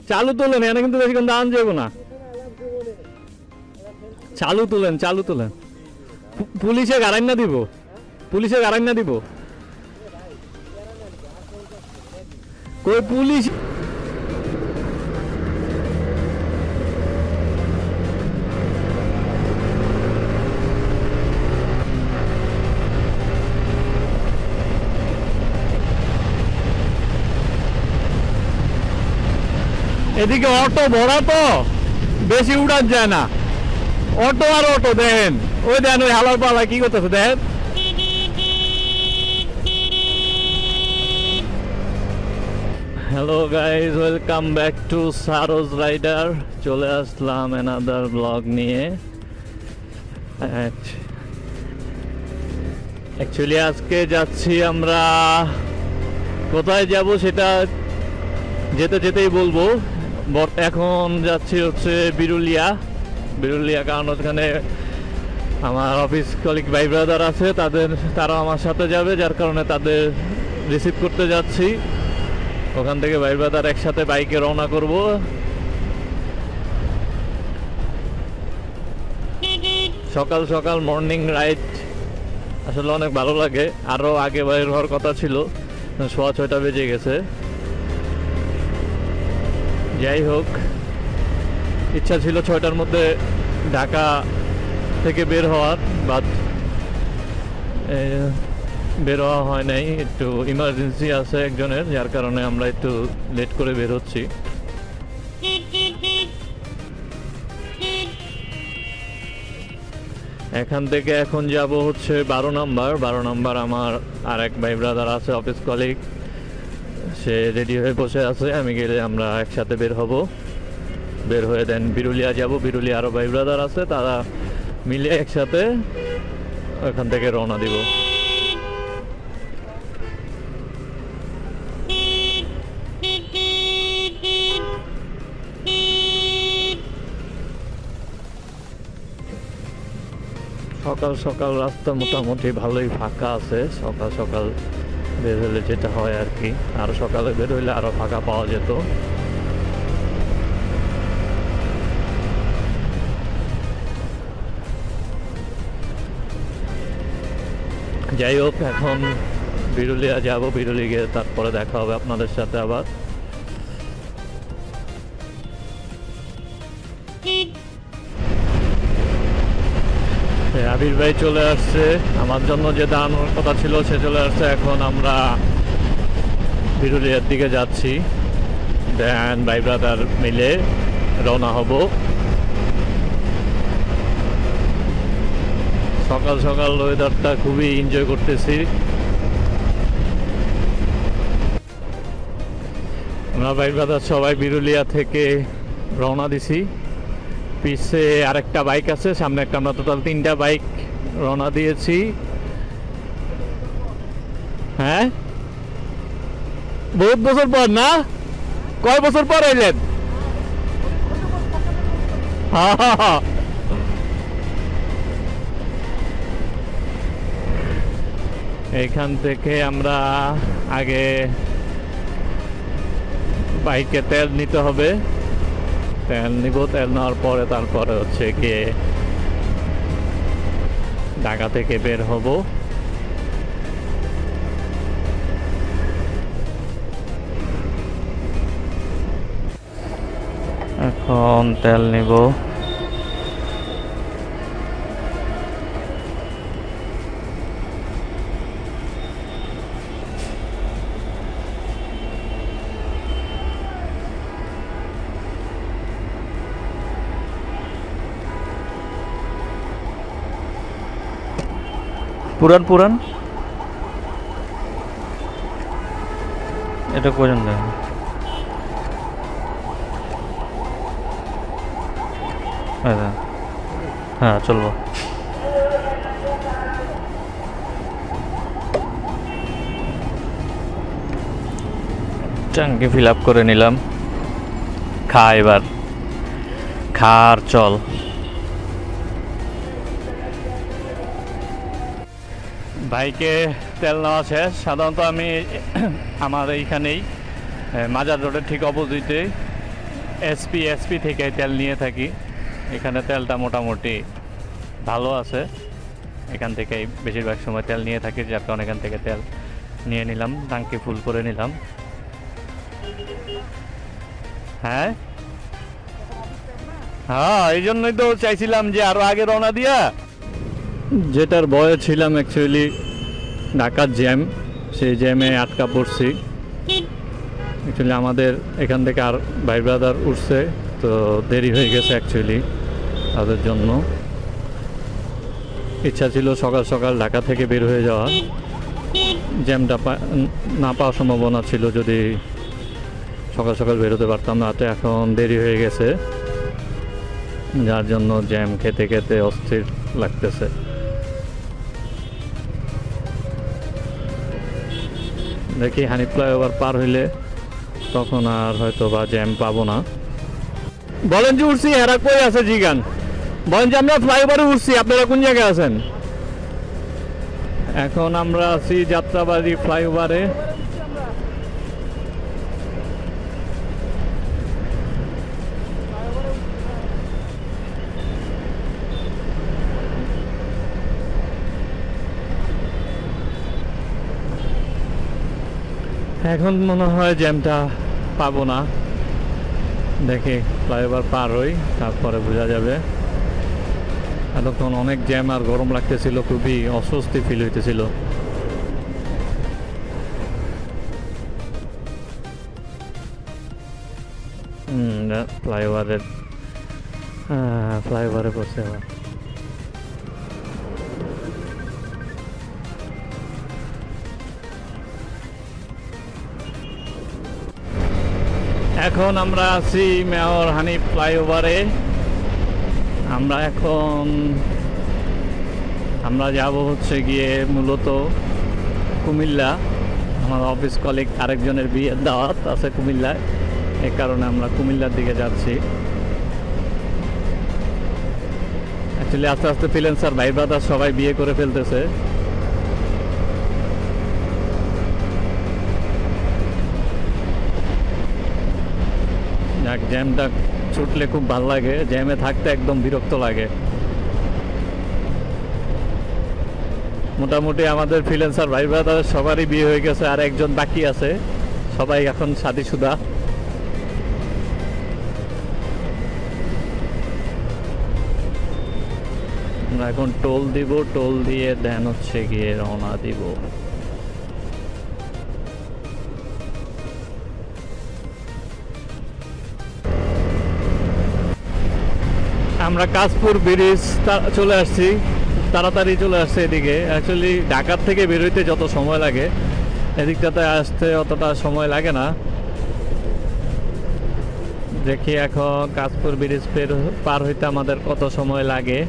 চালু তোলেন, এখানে কিন্তু বেশিক্ষণ দাঁড়ান যাবো না। চালু তোলেন, চালু তোলেন। পুলিশে গাড়াই না দিব, পুলিশে গাড়াই না দিব। কই পুলিশ? এদিকে অটো ভরা তো, বেশি উড়ান যায় না। অটো আর অটো দেখেন, ওই দেন ওই হালার পালা কি করতেছে দেখেন। Hello guys, welcome back to Saroj rider. চলে আসলাম অ্যানাদার ব্লগ নিয়ে। অ্যাকচুয়ালি আজকে যাচ্ছি আমরা, কোথায় যাব সেটা যেতে যেতেই বলবো। এখন যাচ্ছি হচ্ছে বিরুলিয়া। কারণ ওখানে আমার অফিস কলিগ ভাই ব্রাদার আছে, তারা আমার সাথে যাবে, যার কারণে তাদের রিসিভ করতে যাচ্ছি। ওখান থেকে ভাই ব্রাদার একসাথে বাইকে রওনা করব। সকাল সকাল মর্নিং রাইড আসলে অনেক ভালো লাগে। আরও আগে বাইর হওয়ার কথা ছিল, 6:30 বেজে গেছে। যাই হোক, ইচ্ছা ছিল 6টার মধ্যে ঢাকা থেকে বের হওয়ার, বাট বের হওয়া হয় নাই। একটু ইমার্জেন্সি আছে একজনের, যার কারণে আমরা একটু লেট করে বের হচ্ছি। এখান থেকে এখন যাব হচ্ছে 12 নম্বর। আমার আর এক ভাই ব্রাদার আছে, অফিস কলিগ, সে রেডি হয়ে বসে আছে। আমি গেলে আমরা একসাথে বের হব। বের হয়ে দেন বিরুলিয়া যাব। বিরুলিয়া আরও ভাই ব্রাদার আছে, তারা মিলে একসাথে ওখান থেকে রওনা দিব। সকাল সকাল রাস্তা মোটামুটি ভালোই ফাঁকা আছে। সকাল সকাল বের হলে যেটা হয় আর কি, আরো সকালে বের হইলে আরো ফাঁকা পাওয়া যেত। যাই হোক, এখন বিরুলিয়া যাব। বিরুলিয়া গিয়ে তারপরে দেখা হবে আপনাদের সাথে আবার। আবির ভাই চলে আসছে, আমার জন্য যে দাঁড়ানোর কথা ছিল সে চলে আসছে। এখন আমরা বিরুলিয়ার দিকে যাচ্ছি, দেন ভাই ব্রাদার মিলে রওনা হব। সকাল সকাল ওয়েদারটা খুবই এনজয় করতেছি। আমরা ভাই ব্রাদার সবাই বিরুলিয়া থেকে রওনা দিছি। পিছে আরেকটা বাইক আছে, সামনে একটা, আমরা টোটাল 3টা বাইক রওনা দিয়েছি। হ্যাঁ, বহুত বছর পর না? কয় বছর পর এলেন? এইখান থেকে আমরা আগে বাইকে তেল নিতে হবে। তেল নিব, তেল নেওয়ার পরে তারপরে হচ্ছে গিয়ে ঢাকা থেকে বের হব। এখন তেল নিব। পুরান এটা পর্যন্ত হ্যাঁ চলবো। ট্যাঙ্কি ফিল আপ করে নিলাম। এবার আর চল। বাইকে তেল নেওয়া শেষ। সাধারণত আমি আমার এইখানেই মাজার রোডের ঠিক অপোজিটে এসপি থেকে তেল নিয়ে থাকি। এখানে তেলটা মোটামুটি ভালো আছে, এখান থেকেই বেশিরভাগ সময় তেল নিয়ে থাকি, যার কারণে এখান থেকে তেল নিয়ে নিলাম, ট্যাঙ্কি ফুল করে নিলাম। হ্যাঁ হ্যাঁ, এই জন্যই তো চাইছিলাম যে আরো আগে রওনা দিয়া, যেটার ভয়ে ছিলাম অ্যাকচুয়ালি ঢাকার জ্যাম, সেই জ্যামে আটকা পড়ছি। অ্যাকচুয়ালি আমাদের এখান থেকে আর ভাই ব্রাদার উঠছে, তো দেরি হয়ে গেছে অ্যাকচুয়ালি তাদের জন্য। ইচ্ছা ছিল সকাল সকাল ঢাকা থেকে বের হয়ে যাওয়া, জ্যামটা না পাওয়ার সম্ভাবনা ছিল যদি সকাল সকাল বেরোতে পারতাম না। তো এখন দেরি হয়ে গেছে, যার জন্য জ্যাম খেতে খেতে অস্থির লাগতেছে। দেখি হানি ফ্লাইওভার পার হইলে তখন আর হয়তো বা জ্যাম পাবো না। বলেন যে উঠছি, হেরা কই আছে জিগান, বলেন যে আমরা ফ্লাইওভারে উঠছি, আপনারা কোন জায়গায় আছেন? এখন আমরা আছি যাত্রাবাড়ি ফ্লাইওভারে। এখন মনে হয় জ্যামটা পাবো না, দেখি ফ্লাইওভার পার হই তারপরে বোঝা যাবে। এতক্ষণ অনেক জ্যাম আর গরম লাগতেছিল, খুবই অস্বস্তি ফিল হইতেছিল। ফ্লাইওভারে পড়ছে আবার। এখন আমরা আছি মেয়র হানিফ ফ্লাইওভারে। আমরা যাব হচ্ছে গিয়ে মূলত কুমিল্লা। আমার অফিস কলিগ আরেকজনের বিয়ের দাওয়াত আছে কুমিল্লায়, এ কারণে আমরা কুমিল্লার দিকে যাচ্ছি। অ্যাকচুয়ালি আস্তে আস্তে ফ্রিল্যান্সার ভাই ব্রাদার সবাই বিয়ে করে ফেলতেছে। জ্যামটা ছুটলে খুব ভালো লাগে, জ্যামে থাকতে একদম বিরক্ত লাগে। মোটামুটি আমাদের ফ্রিল্যান্সার ভাই ব্রাদার সবারই বিয়ে হয়ে গেছে, আর একজন বাকি আছে, সবাই এখন শাদীশুদা। আমরা এখন টোল দিব, টোল দিয়ে দেন হচ্ছে গিয়ে রওনা দিব। আমরা কাশপুর ব্রিজ চলে আসছি, তাড়াতাড়ি চলে আসছে এদিকে। অ্যাকচুয়ালি ঢাকার থেকে বেরোইতে যত সময় লাগে, এদিকটাতে আসতে অতটা সময় লাগে না। দেখি এখন কাশপুর ব্রিজ পার হইতে আমাদের কত সময় লাগে।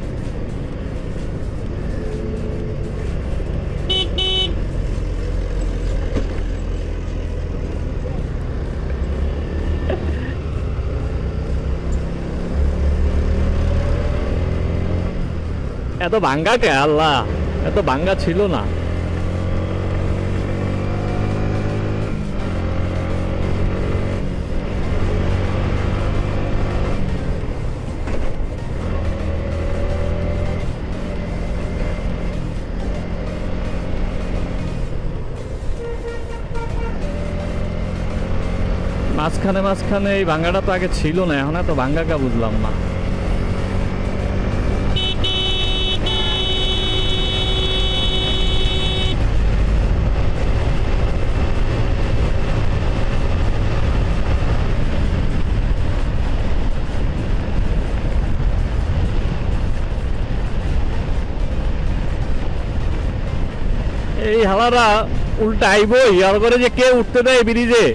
এত ভাঙ্গা কে আল্লাহ, এত ভাঙ্গা ছিল না। মাঝখানে এই ভাঙ্গাটা তো আগে ছিল না, এখন এত ভাঙ্গা কা বুঝলাম না। এই হালারা উল্টা আইবই, আর করে যে কে উঠতে দেয় ব্রিজে।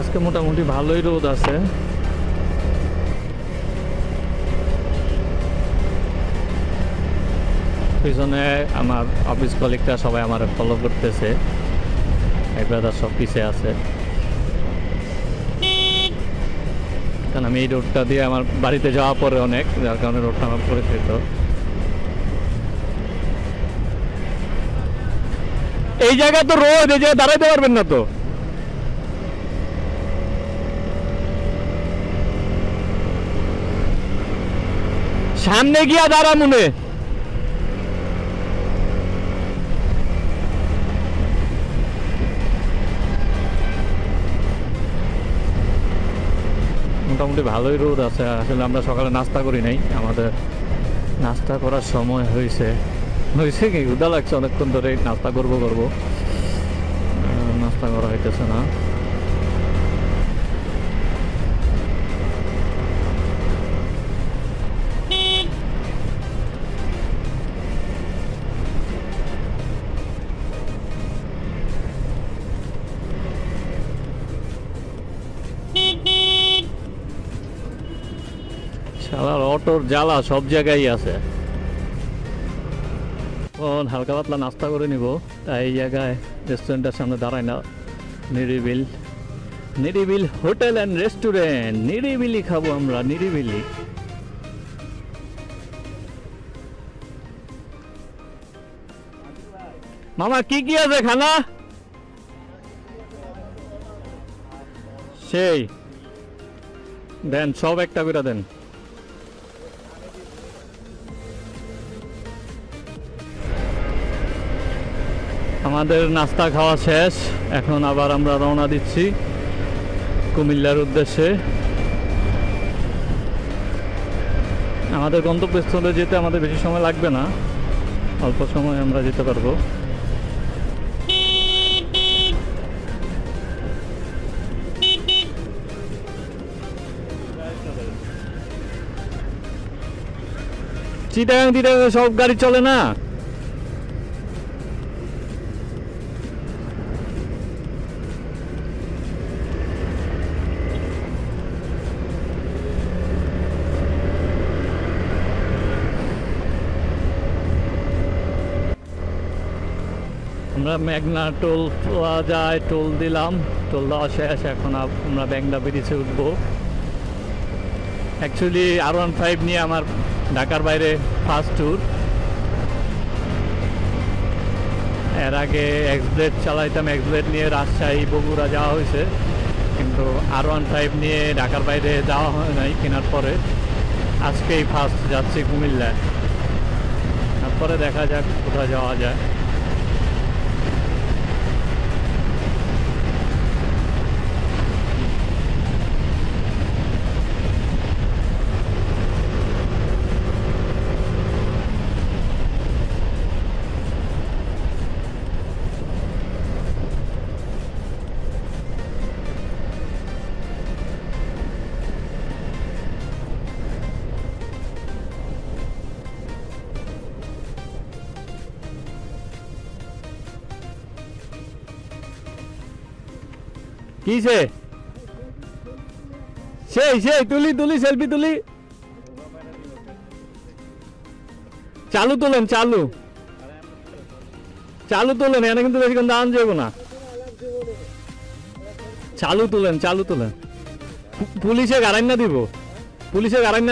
আজকে মোটামুটি ভালোই রোদ আছে। পিছনে আমার অফিস কলিগরা সবাই আমার ফলো করতেছে, এক ব্রাদার সব পিছে আছে, কারণ আমি এই রোডটা দিয়ে আমার বাড়িতে যাওয়া পরে অনেক, যার কারণে রোডটা আমার পরিচিত। এই জায়গা তো রোদ, এই জায়গায় দাঁড়াইতে পারবেন না তো। সামনে গিয়া দাঁড়া মনে। মোটামুটি ভালোই রোদ আছে। আসলে আমরা সকালে নাস্তা করি নাই, আমাদের নাস্তা করার সময় হয়েছে। কি ক্ষুধা লাগছে অনেকক্ষণ ধরে, নাস্তা করবো নাস্তা করা হইতেছে না। শালার অটোর জ্বালা সব জায়গায় আছে। এখন হালকা পাতলা নাস্তা করে নিব, তাই এই জায়গায় রেস্টুরেন্টের সামনে দাঁড়ায় না। নিরিবিল হোটেল অ্যান্ড রেস্টুরেন্ট, নিরিবিলি খাবো আমরা, নিরিবিলি। মামা কি কি আছে খানা? সেই দেন, সব একটা করে দেন। আমাদের নাস্তা খাওয়া শেষ, এখন আবার আমরা রওনা দিচ্ছি কুমিল্লার উদ্দেশ্যে। আমাদের গন্তব্যস্থলে যেতে আমাদের বেশি সময় লাগবে না, অল্প সময় আমরা যেতে পারবো। চিটাগাং সব গাড়ি চলে না। আমরা মেঘনা টোল প্লাজায় টোল দিলাম, টোল দেওয়া শেষ। এখন আমরা ব্যাংলা ব্রিজে উঠবো। অ্যাকচুয়ালি R15 নিয়ে আমার ঢাকার বাইরে ফার্স্ট ট্যুর। এর আগে এক্সব্লেড চালাইতাম, এক্সব্লেড নিয়ে রাজশাহী বগুড়া যাওয়া হয়েছে, কিন্তু R15 নিয়ে ঢাকার বাইরে যাওয়া হয় নাই কেনার পরে। আজকেই ফার্স্ট যাচ্ছি কুমিল্লায়, তারপরে দেখা যাক কোথায় যাওয়া যায়। কিসে সেই তুলি সেলফি তুলি, চালু তোলেন, চালু তোলেন, এনে কিন্তু বেশিক্ষণ দাঁড়ান যাবো না। চালু তোলেন। পুলিশে গাড়াই না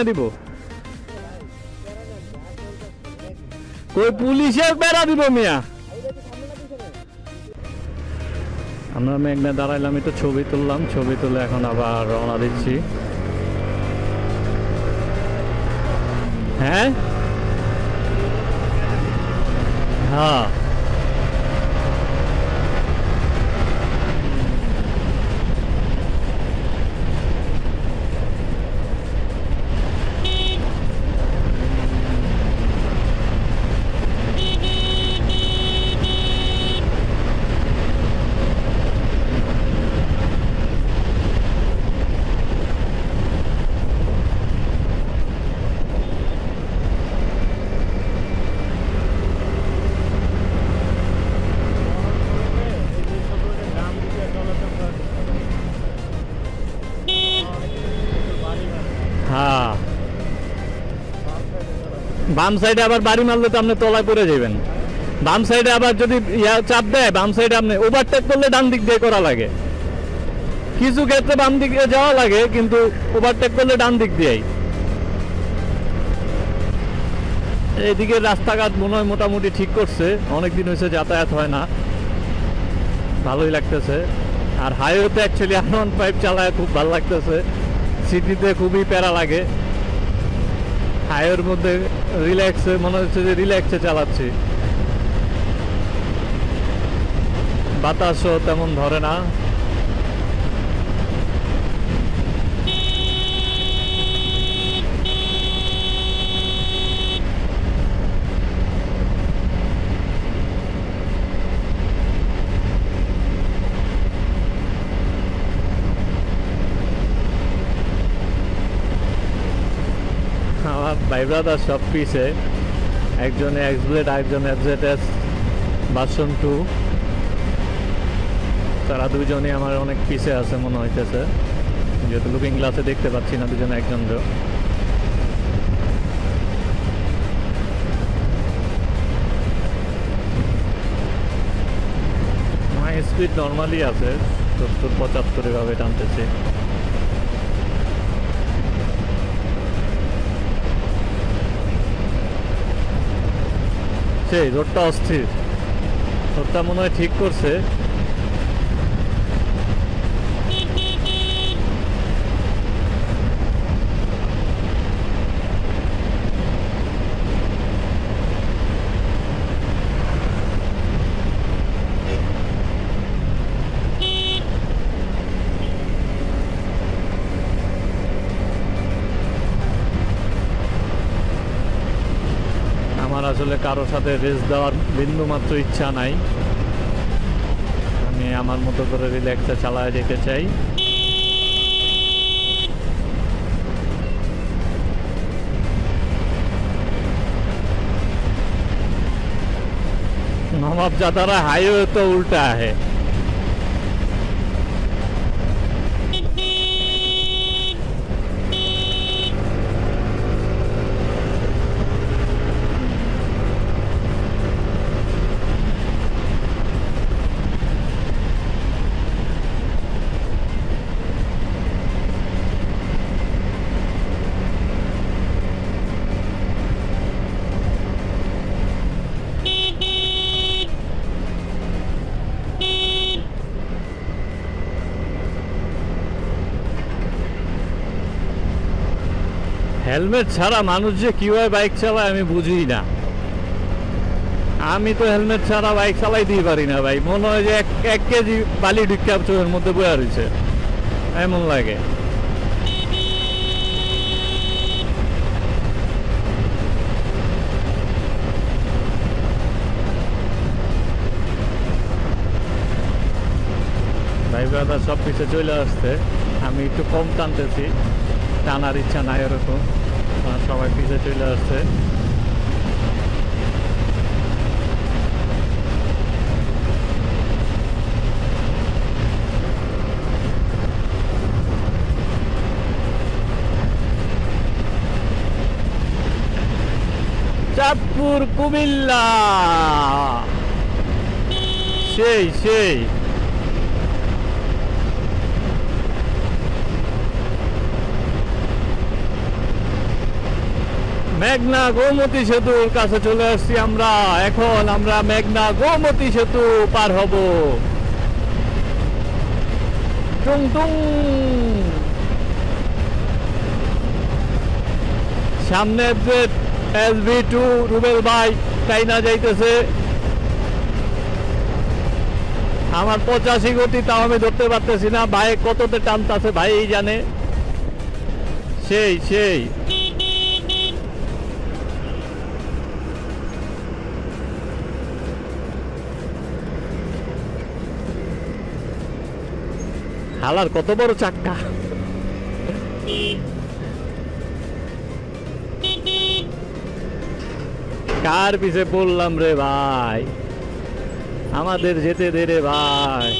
দিব, কই পুলিশের বেড়া দিব মিয়া। আমরা মেঘনা দাঁড়াইলাম, একটু ছবি তুললাম, ছবি তুলে এখন আবার রওনা দিচ্ছি। হ্যাঁ হ্যাঁ বাম সাইডে আবার বাড়ি মারলে তো আপনি তলায় পড়ে যাবেন। বাম সাইডে আবার যদি চাপ দেয়, বাম সাইডে আপনি ওভারটেক করলে ডান দিক দিয়ে করা লাগে, কিছু ক্ষেত্রে বাম দিকে যাওয়া লাগে, কিন্তু ওভারটেক করলে ডান দিক দিয়েই। এইদিকে রাস্তাঘাট মনে হয় মোটামুটি ঠিক করছে, অনেকদিন হয়েছে যাতায়াত হয় না, ভালোই লাগতেছে। আর হাইওয়েতে অ্যাকচুয়ালি R15 চালায় খুব ভালো লাগতেছে, সিটিতে খুবই প্যারা লাগে। হাইওয়ের মধ্যে রিল্যাক্সে মনে হচ্ছে যে রিল্যাক্সে চালাচ্ছি, বাতাসও তেমন ধরে না। আমার ভাই ব্রাদার সব পিছে, একজনে এক্সব্লেড, আরেকজন FZS ভার্সন 2, তারা দুজনই আমার অনেক পিছে আছে মনে হইতেছে, যেহেতু লুকিং গ্লাসে দেখতে পাচ্ছি না দুজনে একজনকেও। মাই স্পিড নর্মালি আছে 70-75 এভাবে টানতেছি। সেই রোডটা অস্থির, রোডটা মনে হয় ঠিক করছে। আমার আসলে কারোর সাথে রেস দেওয়ার বিন্দু মাত্র ইচ্ছা নাই, আমি আমার মতো করে রিল্যাক্সে চালায় যেতে চাই। नवाबजादा हाईवे तो उल्टा है। हेलमेट छाड़ा मानुष जे किभाबे बाइक चालाय आमी बुझी ना। आमी तो हेलमेट छाड़ा बाइक चालाइतेই পারি না ভাই, মনে হয় যে 1 কেজি বালি ঢুকা চোখের মধ্যে বয়া রইছে এমন লাগে। ভাই ব্রাদার সব পিছে চলে আসছে, আমি একটু কম টানতেছি, টানার ইচ্ছা নাই এরকম, সবাই পিছে চলে আসছে। চাঁদপুর কুমিল্লা সেই সেই মেঘনা গোমতী সেতুর কাছে চলে আসছি আমরা। এখন আমরা মেঘনা গোমতী সেতু পার হব। টুং টুং সামনে SB2 রুবেল ভাই চাইনা যাইতেছে। আমার 85 গতি, তাও আমি ধরতে পারতেছি না, ভাই কততে টানতেছে ভাই জানে। সেই সেই হালার কত বড় চাক্কা। কার পিছে পড়লাম রে ভাই, আমাদের যেতে দে রে ভাই।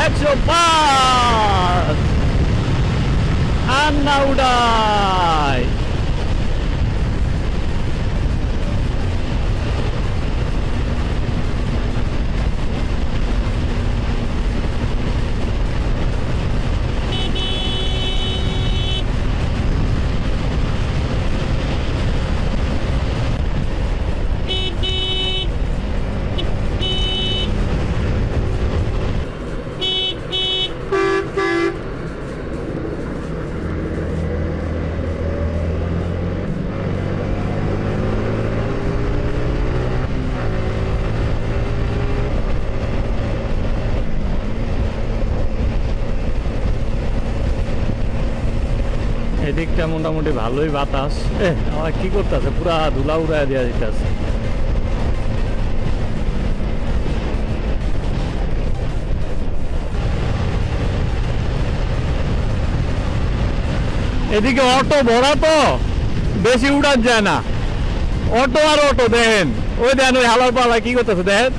105 Anna উড়াই। এদিকটা মোটামুটি ভালোই বাতাস। আমার কি করতেছে, পুরা ধুলা উড়াই দেওয়া দিতেছে। এদিকে অটো ভরা তো বেশি উড়ান যায় না, অটো আর অটো দেখেন, ওই দেখেন ওই হালার পালা কি করতেছে দেখেন।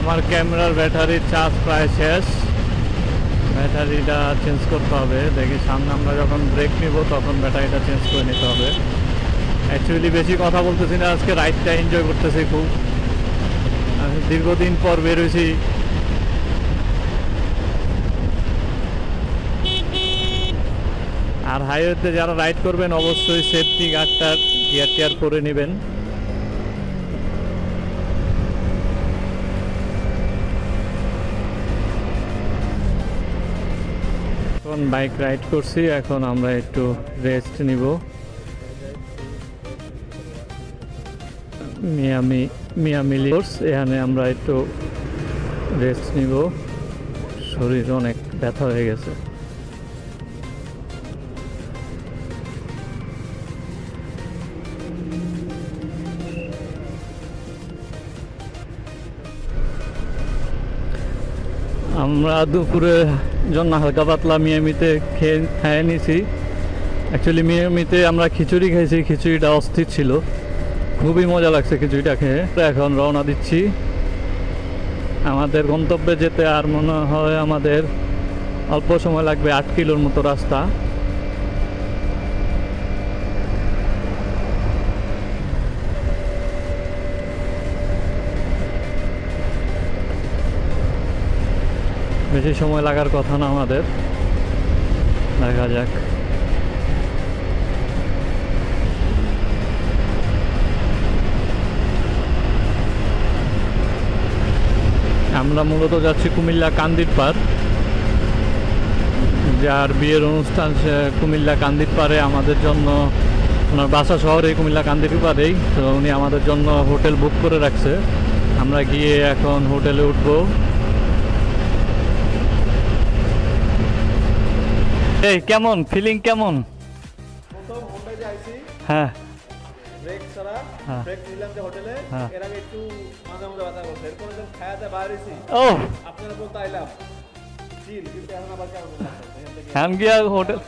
আমার ক্যামেরার ব্যাটারির চার্জ প্রায় শেষ, ব্যাটারিটা চেঞ্জ করতে হবে। দেখি সামনে আমরা যখন ব্রেক নিব তখন ব্যাটারিটা চেঞ্জ করে নিতে হবে। অ্যাকচুয়ালি বেশি কথা বলতেছি না, আজকে রাইডটা এনজয় করতেছি খুব। দীর্ঘদিন পর বেরোইছি। আর হাইওয়েতে যারা রাইড করবেন অবশ্যই সেফটি গার্ডটা গিয়ার টিয়ার করে নেবেন। এখন বাইক রাইড করছি, এখন আমরা একটু রেস্ট নিব। মিয়ামি লিওর্স, এখানে আমরা একটু রেস্ট নিব, শরীর অনেক ব্যথা হয়ে গেছে। আমরা দুপুরের জন্য হালকা পাতলা মিয়ামিতে খেয়ে নিয়েছি। অ্যাকচুয়ালি মিয়ামিতে আমরা খিচুড়ি খাইছি, খিচুড়িটা অস্থির ছিল, খুবই মজা লাগছে খিচুড়িটা খেয়ে। এখন রওনা দিচ্ছি আমাদের গন্তব্যে যেতে। আর মনে হয় আমাদের অল্প সময় লাগবে, 8 কিলোর মতো রাস্তা। বেশি সময় লাগার কথা না আমাদের, দেখা যাক। আমরা মূলত যাচ্ছি কুমিল্লা কান্দির পার, যার বিয়ের অনুষ্ঠান সে কুমিল্লা কান্দির পারে। আমাদের জন্য ওনার বাসা শহরে কুমিল্লা কান্দির পারেই, তো উনি আমাদের জন্য হোটেল বুক করে রাখছে। আমরা গিয়ে এখন হোটেলে উঠবো। এই কেমন ফিলিং, কেমন? প্রথম হোন্ডা যে আইছি, হ্যাঁ ব্রেক ছাড়া ব্রেক নিলাম যে হোটেলে, এর আগে একটু মাঝে মাঝে ব্যথা করছে। এরপর যখন খায়াতে বাইরেছি, ও আপনারা বলতে আইলাম চিল, কিন্তু এখন আবার কেমন লাগছে হ্যাম গিয়া হোটেল।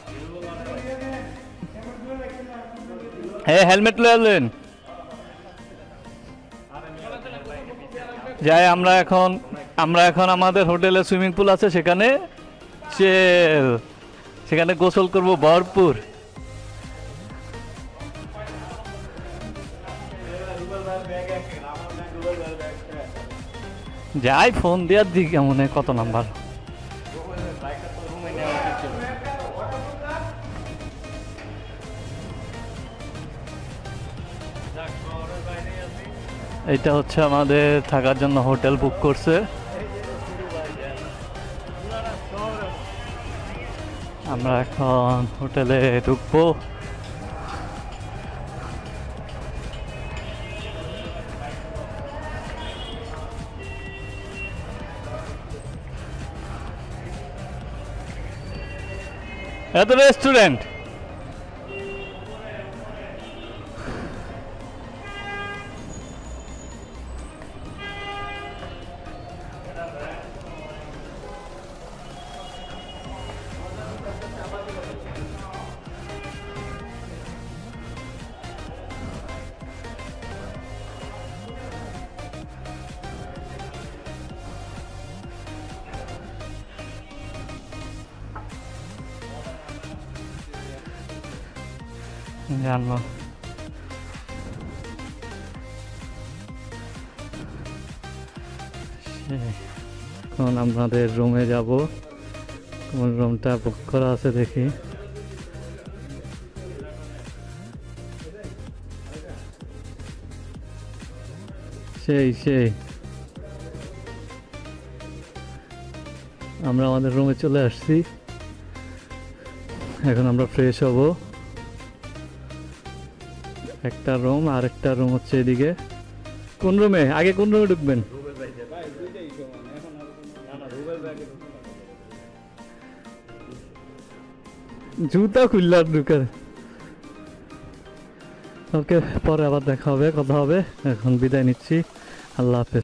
হ্যাঁ হেলমেট লয়ে এলেন। যাই আমরা এখন আমাদের হোটেলে সুইমিং পুল আছে, সেখানে গোসল করব ভরপুর। যাই ফোন দেওয়ার দিক এমন কত নাম্বার। এটা হচ্ছে আমাদের থাকার জন্য হোটেল বুক করছে। আমরা এখন হোটেলে ঢুকবো। এত রেস্টুরেন্ট, জানবো। এখন আমাদের রুমে যাব, কোন রুমটা বুক করা আছে দেখি। সেই আমরা আমাদের রুমে চলে আসছি। এখন আমরা ফ্রেশ হব। একটা রুম, আর একটা রুম হচ্ছে এদিকে। কোন রুমে আগে, কোন রুমে ঢুকবেন? ভাই দুইটাই সমান, এখন আর না না রুবেল ব্যাগে জুতা খুললে আর ঢুকে। ওকে, পরে আবার দেখা হবে, কথা হবে। এখন বিদায় নিচ্ছি, আল্লাহ হাফেজ।